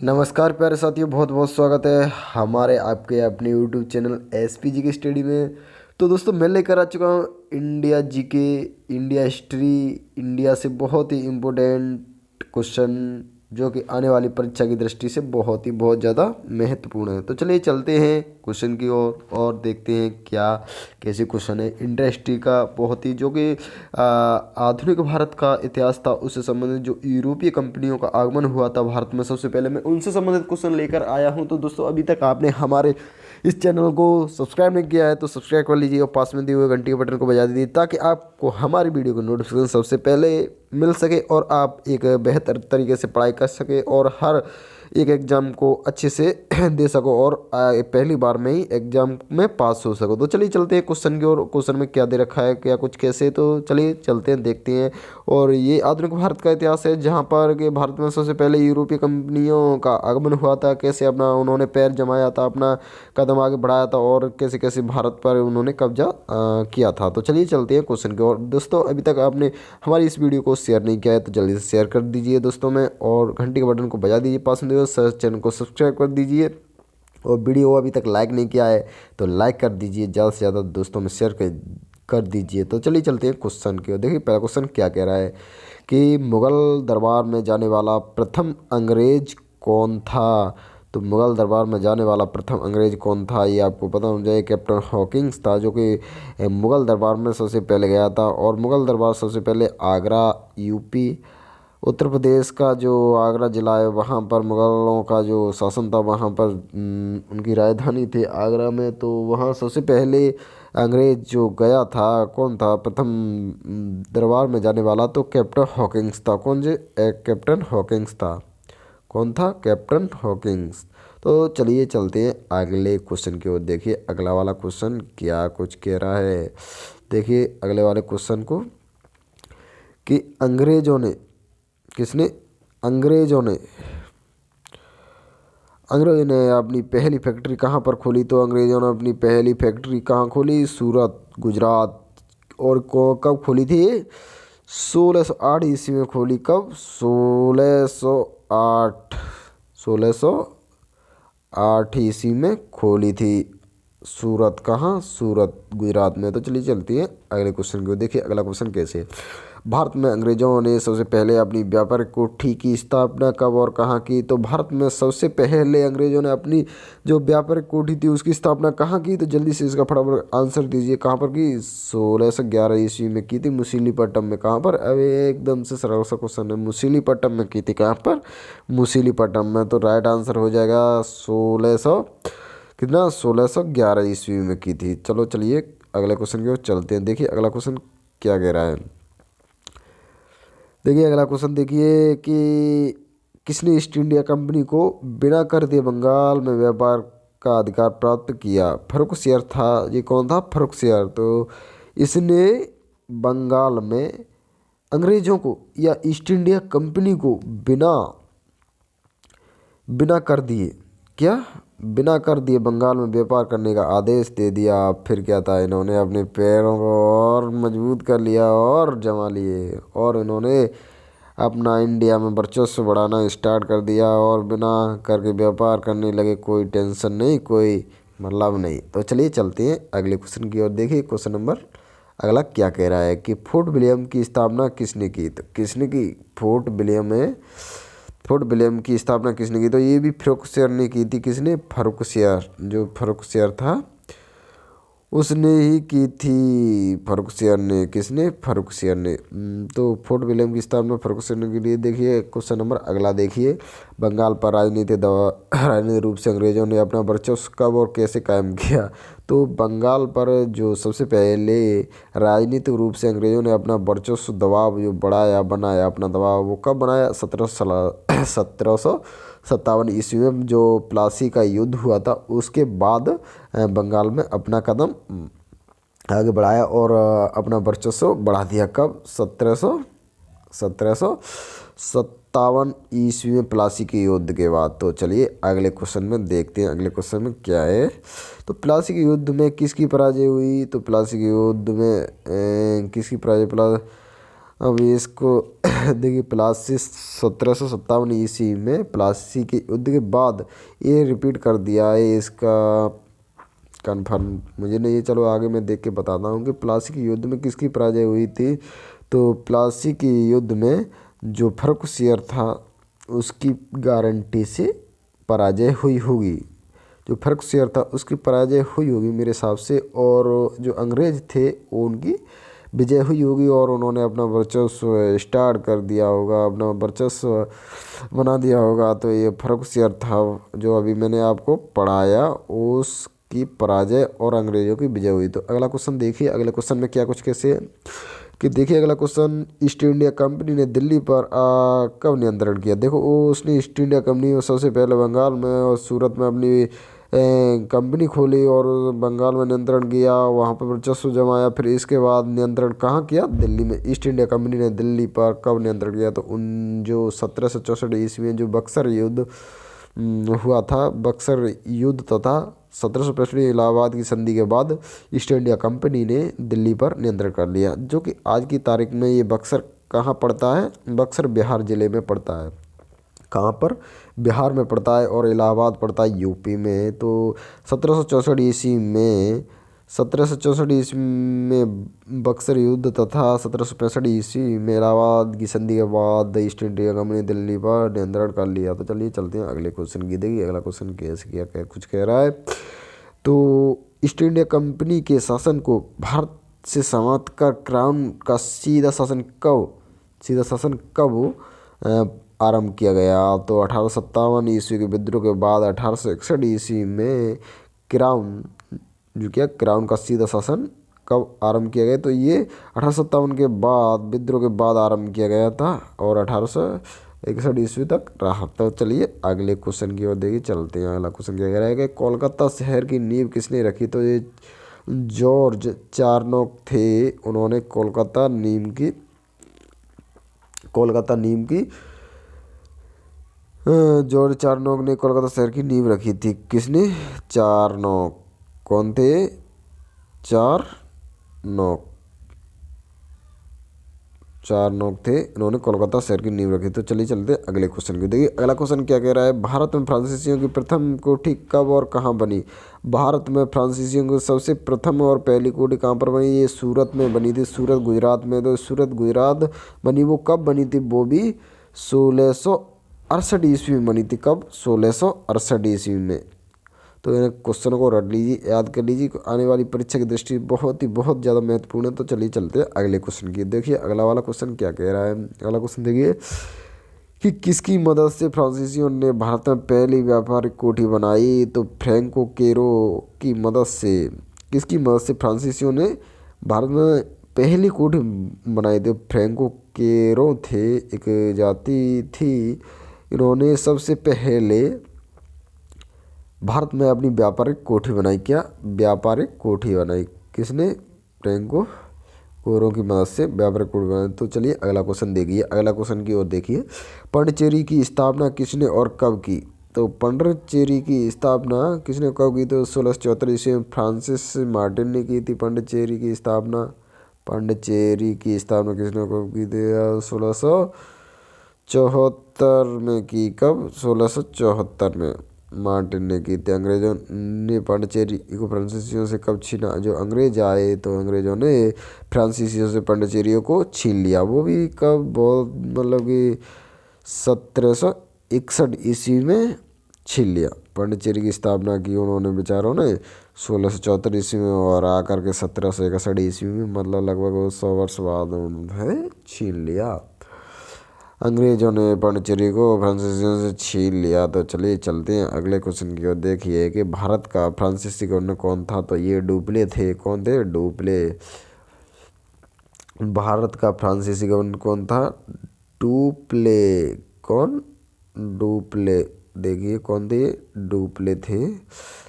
नमस्कार प्यारे साथियों, बहुत बहुत स्वागत है हमारे आपके अपने यूट्यूब चैनल एसपीजी की स्टडी में। तो दोस्तों, मैं लेकर आ चुका हूँ India GK, India history, India से बहुत ही इम्पोर्टेंट क्वेश्चन जो कि आने वाली परीक्षा की दृष्टि से बहुत ज़्यादा महत्वपूर्ण है। तो चलिए चलते हैं क्वेश्चन की ओर और देखते हैं क्या कैसे क्वेश्चन है। इंडिया हिस्ट्री का बहुत ही जो कि आधुनिक भारत का इतिहास था, उससे संबंधित जो यूरोपीय कंपनियों का आगमन हुआ था भारत में सबसे पहले, मैं उनसे संबंधित क्वेश्चन लेकर आया हूं। तो दोस्तों, अभी तक आपने हमारे इस चैनल को सब्सक्राइब नहीं किया है तो सब्सक्राइब कर लीजिए और पास में दिए हुए घंटी के बटन को बजा दीजिए ताकि आपको हमारी वीडियो का नोटिफिकेशन सबसे पहले मिल सके और आप एक बेहतर तरीके से पढ़ाई कर सके और हर एक एग्ज़ाम को अच्छे से दे सको और पहली बार में ही एग्ज़ाम में पास हो सको। तो चलिए चलते हैं क्वेश्चन की ओर। क्वेश्चन में क्या दे रखा है, क्या कुछ कैसे, तो चलिए चलते हैं देखते हैं। और ये आधुनिक भारत का इतिहास है जहाँ पर कि भारत में सबसे पहले यूरोपीय कंपनियों का आगमन हुआ था, कैसे अपना उन्होंने पैर जमाया था, अपना कदम आगे बढ़ाया था और कैसे कैसे भारत पर उन्होंने कब्जा किया था। तो चलिए चलते हैं क्वेश्चन की ओर। दोस्तों, अभी तक आपने हमारी इस वीडियो को शेयर नहीं किया है तो जल्दी से शेयर कर दीजिए दोस्तों में, और घंटी के बटन को बजा दीजिए, पास में चैनल को सब्सक्राइब कर दीजिए और वीडियो अभी तक लाइक नहीं किया है तो लाइक कर दीजिए, ज़्यादा से ज़्यादा दोस्तों में शेयर कर दीजिए। तो चलिए चलते हैं क्वेश्चन की ओर। देखिए पहला क्वेश्चन क्या कह रहा है कि मुगल दरबार में जाने वाला प्रथम अंग्रेज कौन था। तो मुगल दरबार में जाने वाला प्रथम अंग्रेज कौन था, ये आपको पता होना चाहिए। कैप्टन हॉकिंस था जो कि मुगल दरबार में सबसे पहले गया था। और मुगल दरबार सबसे पहले आगरा, यूपी, उत्तर प्रदेश का जो आगरा ज़िला है वहाँ पर मुग़लों का जो शासन था, वहाँ पर उनकी राजधानी थी आगरा में। तो वहाँ सबसे पहले अंग्रेज जो गया था, कौन था प्रथम दरबार में जाने वाला, तो कैप्टन हॉकिंस था। कौन जी? कैप्टन हॉकिंस था। कौन था? Captain Hawkins. तो चलिए चलते हैं अगले क्वेश्चन की ओर। देखिए अगला वाला क्वेश्चन क्या कुछ कह रहा है। देखिए अगले वाले क्वेश्चन को कि अंग्रेजों ने, किसने? अंग्रेजों ने अपनी पहली फैक्ट्री कहाँ पर खोली। तो अंग्रेजों ने अपनी पहली फैक्ट्री कहाँ खोली? सूरत, गुजरात। और कब खोली थी? 1608 ईस्वी में खोली। कब? 1608, 1608 ईस्वी में खोली थी। सूरत कहाँ? सूरत, गुजरात में। तो चलिए चलती है अगले क्वेश्चन को। देखिए अगला क्वेश्चन कैसे। भारत में अंग्रेजों ने सबसे पहले अपनी व्यापारिक कोठी की स्थापना कब और कहाँ की। तो भारत में सबसे पहले अंग्रेजों ने अपनी जो व्यापारिक कोठी थी उसकी स्थापना कहाँ की। तो जल्दी से इसका फटाफट आंसर दीजिए। कहाँ पर की? 1611 ईस्वी में की थी, मुसीलीपट्टम में। कहाँ पर? अब एकदम से सरल सा क्वेश्चन है। मुसीलीपट्टम में की थी। कहाँ पर? मुसीलीपट्टम में। तो राइट आंसर हो जाएगा 1600 कितना? 1611 ईस्वी में की थी। चलो चलिए अगले क्वेश्चन की ओर चलते हैं। देखिए अगला क्वेश्चन क्या कह रहा है। देखिए अगला क्वेश्चन देखिए कि किसने ईस्ट इंडिया कंपनी को बिना कर दिए बंगाल में व्यापार का अधिकार प्राप्त किया। फर्रुखसियर था। ये कौन था? फर्रुखसियर। तो इसने बंगाल में अंग्रेजों को या ईस्ट इंडिया कंपनी को बिना बिना कर दिए, क्या? बिना कर दिए बंगाल में व्यापार करने का आदेश दे दिया। फिर क्या था, इन्होंने अपने पैरों को और मजबूत कर लिया और जमा लिए और इन्होंने अपना इंडिया में वर्चस्व बढ़ाना स्टार्ट कर दिया और बिना करके व्यापार करने लगे। कोई टेंशन नहीं, कोई मतलब नहीं। तो चलिए चलते हैं अगले क्वेश्चन की ओर। देखिए क्वेश्चन नंबर अगला क्या कह रहा है कि फोर्ट विलियम की स्थापना किसने की। तो किसने की? फोर्ट विलियम की स्थापना किसने की। तो ये भी फर्रुखसियर ने की थी। किसने? फर्रुखसियर। जो फर्रुखसियर था उसने ही की थी। फर्रुखसियर ने। किसने? फर्रुखसियर ने। तो फोर्ट विलियम की स्थापना फर्रुखसियर ने के लिए। देखिए क्वेश्चन नंबर अगला देखिए। बंगाल पर राजनीतिक रूप से अंग्रेजों ने अपना वर्चस्व कब और कैसे कायम किया। तो बंगाल पर जो सबसे पहले राजनीतिक रूप से अंग्रेजों ने अपना वर्चस्व दबाव जो बढ़ाया, बनाया अपना दबाव, वो कब बनाया? 1757 ईस्वी में जो प्लासी का युद्ध हुआ था उसके बाद बंगाल में अपना कदम आगे बढ़ाया और अपना वर्चस्व बढ़ा दिया। कब? 1757 ईस्वी में प्लासी के युद्ध के बाद। तो चलिए अगले क्वेश्चन में देखते हैं अगले क्वेश्चन में क्या है। तो प्लासी के युद्ध में किसकी पराजय हुई। तो प्लासी के युद्ध में किसकी पराजय? अब इसको देखिए प्लासी 1757 ईस्वी में प्लासी के युद्ध के बाद ये रिपीट कर दिया है। इसका कन्फर्म मुझे नहीं है, चलो आगे मैं देख के बताता हूँ कि प्लासी के युद्ध में किसकी पराजय हुई थी। तो प्लासी के युद्ध में जो फर्रुखसियर था उसकी गारंटी से पराजय हुई होगी। जो फर्रुखसियर था उसकी पराजय हुई होगी मेरे हिसाब से, और जो अंग्रेज थे वो उनकी विजय हुई होगी और उन्होंने अपना वर्चस्व स्टार्ट कर दिया होगा, अपना वर्चस्व बना दिया होगा। तो ये फर्रुखसियर था जो अभी मैंने आपको पढ़ाया, उसकी पराजय और अंग्रेज़ों की विजय हुई। तो अगला क्वेश्चन देखिए, अगले क्वेश्चन में क्या कुछ कैसे है कि देखिए अगला क्वेश्चन, ईस्ट इंडिया कंपनी ने दिल्ली पर कब नियंत्रण किया। देखो उसने ईस्ट इंडिया कंपनी में सबसे पहले बंगाल में और सूरत में अपनी कंपनी खोली और बंगाल में नियंत्रण किया, वहाँ पर वर्चस्व जमाया। फिर इसके बाद नियंत्रण कहाँ किया, दिल्ली में। ईस्ट इंडिया कंपनी ने दिल्ली पर कब नियंत्रण किया, तो उन जो 1764 ईस्वी में जो बक्सर युद्ध हुआ था, बक्सर युद्ध तथा 1765 इलाहाबाद की संधि के बाद ईस्ट इंडिया कंपनी ने दिल्ली पर नियंत्रण कर लिया। जो कि आज की तारीख में ये बक्सर कहाँ पड़ता है, बक्सर बिहार ज़िले में पड़ता है। कहाँ पर, बिहार में पड़ता है, और इलाहाबाद पड़ता है यूपी में। तो 1764 ईस्वी में बक्सर युद्ध तथा 1765 ईस्वी में इलाहाबाद की संधि के बाद ईस्ट इंडिया कंपनी दिल्ली पर नियंत्रण कर लिया। तो चलिए चलते हैं अगले क्वेश्चन की। देखिए अगला क्वेश्चन कैसे क्या क्या कुछ कह रहा है। तो ईस्ट इंडिया कंपनी के शासन को भारत से समाप्त कर क्राउन का सीधा शासन कब आरंभ किया गया। तो 1857 ईस्वी के विद्रोह के बाद 1861 ईस्वी में क्राउन जो क्या क्राउन का सीधा शासन कब आरंभ किया गया। तो ये 1857 के बाद, विद्रोह के बाद आरंभ किया गया था और 1861 ईस्वी तक रहा। तो चलिए अगले क्वेश्चन की ओर देखिए चलते हैं। अगला क्वेश्चन क्या कह रहा है कि कोलकाता शहर की नींव किसने रखी। तो ये जॉर्ज चारनॉक थे, उन्होंने कोलकाता नींव की जॉर्ज चारनॉक ने कोलकाता शहर की नींव रखी थी। किसने, चारनॉक। कौन थे, चारनॉक थे, इन्होंने कोलकाता शहर की नींव रखी। तो चलिए चलते अगले क्वेश्चन की। देखिए अगला क्वेश्चन क्या कह रहा है, भारत में फ्रांसीसियों की प्रथम कोठी कब और कहाँ बनी। भारत में फ्रांसीसियों की सबसे प्रथम और पहली कोठी कहाँ पर बनी, ये सूरत में बनी थी, सूरत गुजरात में। तो सूरत गुजरात बनी, वो कब बनी थी, वो भी 1668 ईस्वी में बनी थी। कब, 1668 ईस्वी में। तो इन क्वेश्चन को रट लीजिए, याद कर लीजिए, आने वाली परीक्षा की दृष्टि बहुत ज़्यादा महत्वपूर्ण है। तो चलिए चलते हैं अगले क्वेश्चन की। देखिए अगला वाला क्वेश्चन क्या कह रहा है। अगला क्वेश्चन देखिए कि किसकी मदद से फ्रांसीसियों ने भारत में पहली व्यापारिक कोठी बनाई। तो फ्रैंको केरो की मदद से, किसकी मदद से फ्रांसीसियों ने भारत में पहली कोठी बनाई थी। फ्रैंको केरो थे, एक जाति थी, इन्होंने सबसे पहले भारत में अपनी व्यापारिक कोठी बनाई। क्या, व्यापारिक कोठी बनाई, किसने, फ्रैंको केरो की मदद से व्यापारिक कोठी बनाई। तो चलिए अगला क्वेश्चन देखिए, अगला क्वेश्चन की ओर देखिए। पांडिचेरी की स्थापना किसने और कब की। तो पांडिचेरी की स्थापना किसने कब की। तो 1674 ईस्वी में फ्रांसिस मार्टिन ने की थी पांडिचेरी की स्थापना। पांडिचेरी की स्थापना किसने कब की थी, 1674 में की। कब, 1674 में मार्टिन ने की थी। अंग्रेजों ने पांडिचेरी को फ्रांसीसियों से कब छीना, जो अंग्रेज आए तो अंग्रेजों ने फ्रांसीसियों से पांडिचेरियों को छीन लिया। वो भी कब, बहुत मतलब कि 1761 ईस्वी में छीन लिया। पांडिचेरी की स्थापना की उन्होंने बेचारों ने 1674 ईस्वी में, और आकर के 1761 ईस्वी में, मतलब लगभग 100 वर्ष बाद उन्होंने छीन लिया। अंग्रेजों ने पांडिचेरी को फ्रांसीसियों से छीन लिया। तो चलिए चलते हैं अगले क्वेश्चन की ओर। देखिए कि भारत का फ्रांसीसी गवर्नर कौन था। तो ये डुप्ले थे। कौन थे, डुप्ले। भारत का फ्रांसीसी गवर्नर कौन था, डुप्ले। कौन, डुप्ले। देखिए कौन थे, डुप्ले थे।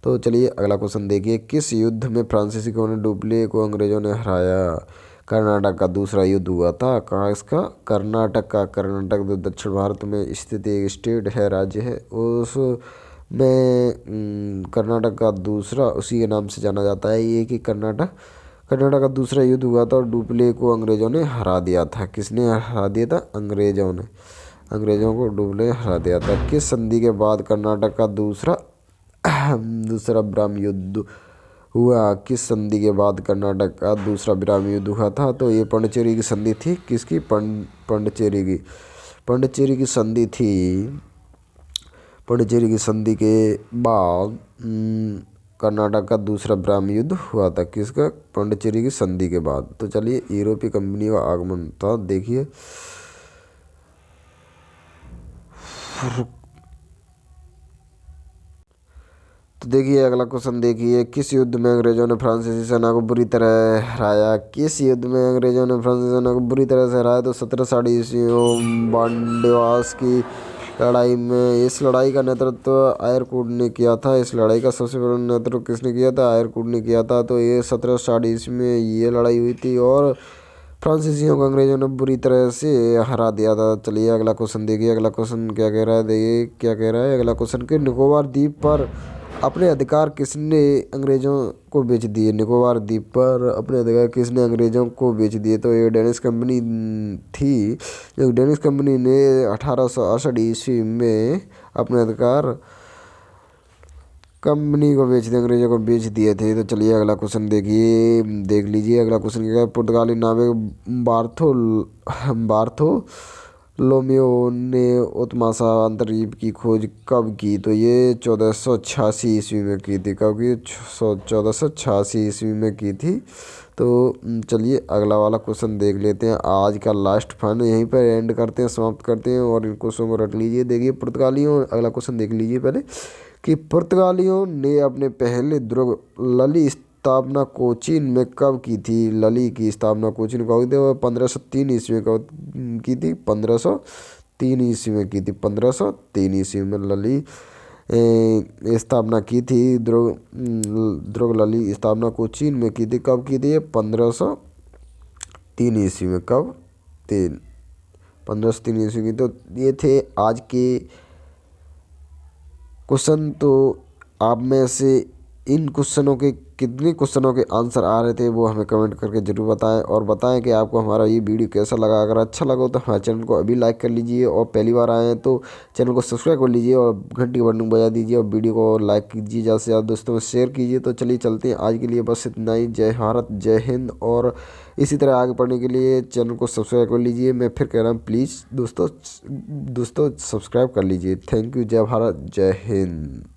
तो चलिए अगला क्वेश्चन देखिए, किस युद्ध में फ्रांसीसी गवर्नर डुप्ले को अंग्रेजों ने हराया। कर्नाटक का दूसरा युद्ध हुआ था। कहाँ, इसका, कर्नाटक का। कर्नाटक जो दक्षिण भारत में स्थित एक स्टेट है, राज्य है, उस में कर्नाटक का दूसरा, उसी के नाम से जाना जाता है ये कि कर्नाटक कनाडा का दूसरा युद्ध हुआ था और डुप्ले को अंग्रेजों ने हरा दिया था। किसने हरा दिया था? अंग्रेजों ने। अंग्रेजों को डुप्ले हरा दिया था। किस संधि के बाद कर्नाटक का दूसरा दूसरा विराम युद्ध हुआ? किस संधि के बाद कर्नाटक का दूसरा विराम युद्ध हुआ था? तो ये पांडिचेरी की संधि थी। किसकी? पांडिचेरी की। पांडिचेरी की संधि थी। पांडिचेरी की संधि के बाद कर्नाटक का दूसरा विराम युद्ध हुआ था। किसका? पांडिचेरी की संधि के बाद। तो चलिए, यूरोपीय कंपनी का आगमन था, देखिए। तो देखिए अगला क्वेश्चन देखिए, किस युद्ध में अंग्रेजों ने फ्रांसीसी सेना को बुरी तरह हराया? किस युद्ध में अंग्रेजों ने फ्रांसीसी सेना को बुरी तरह से हराया? तो 1760 ईस्वी बांडिवास की लड़ाई में। इस लड़ाई का नेतृत्व आयरकूट ने किया था। इस लड़ाई का सबसे पहले नेतृत्व किसने किया था? आयरकूट ने किया था। तो ये 1760 ईस्वी में ये लड़ाई हुई थी और फ्रांसीसियों को अंग्रेजों ने बुरी तरह से हरा दिया था। चलिए अगला क्वेश्चन देखिए। अगला क्वेश्चन क्या कह रहा है? देखिए क्या कह रहा है अगला क्वेश्चन, कि निकोबार द्वीप पर अपने अधिकार किसने अंग्रेजों को बेच दिए? निकोबार द्वीप पर अपने अधिकार किसने अंग्रेजों को बेच दिए? तो ये डेनिश कंपनी थी। जो डेनिश कंपनी ने 1868 ईस्वी में अपने अधिकार कंपनी को बेच दिए, अंग्रेजों को बेच दिए थे। तो चलिए अगला क्वेश्चन देखिए, देख लीजिए। अगला क्वेश्चन क्या है? पुर्तगाली नाविक बार्थोलोमेओ ने उत्तमासा अंतर्द्वीप की खोज कब की? तो ये 1486 ईस्वी में की थी। कब की? 1486 ईस्वी में की थी। तो चलिए अगला वाला क्वेश्चन देख लेते हैं। आज का लास्ट फाइनल यहीं पर एंड करते हैं, समाप्त करते हैं और इन क्वेश्चन को रट लीजिए। देखिए पुर्तगालियों, अगला क्वेश्चन देख लीजिए पहले, कि पुर्तगालियों ने अपने पहले दुर्ग लली स्थापना कोचीन में कब की थी? लली की स्थापना कोचीन में कब की थी? वो 1503 ईस्वी में की थी। 1503 ईस्वी में की थी। 1503 ईस्वी में लली स्थापना की थी। दुर्ग लली स्थापना कोचीन में की थी। कब की थी? 1503 ईस्वी में। कब? 1503 ईस्वी की। तो ये थे आज के क्वेश्चन। तो आप में से इन क्वेश्चनों के कितने क्वेश्चनों के आंसर आ रहे थे वो हमें कमेंट करके ज़रूर बताएं, और बताएं कि आपको हमारा ये वीडियो कैसा लगा। अगर अच्छा लगा तो हमारे चैनल को अभी लाइक कर लीजिए, और पहली बार आए हैं तो चैनल को सब्सक्राइब कर लीजिए और घंटी के बटन बजा दीजिए, और वीडियो को लाइक कीजिए, ज़्यादा से ज़्यादा दोस्तों में शेयर कीजिए। तो चलिए चलते हैं, आज के लिए बस इतना ही। जय भारत, जय हिंद। और इसी तरह आगे बढ़ने के लिए चैनल को सब्सक्राइब कर लीजिए। मैं फिर कह रहा हूँ, प्लीज़ दोस्तों सब्सक्राइब कर लीजिए। Thank you. जय भारत, जय हिंद।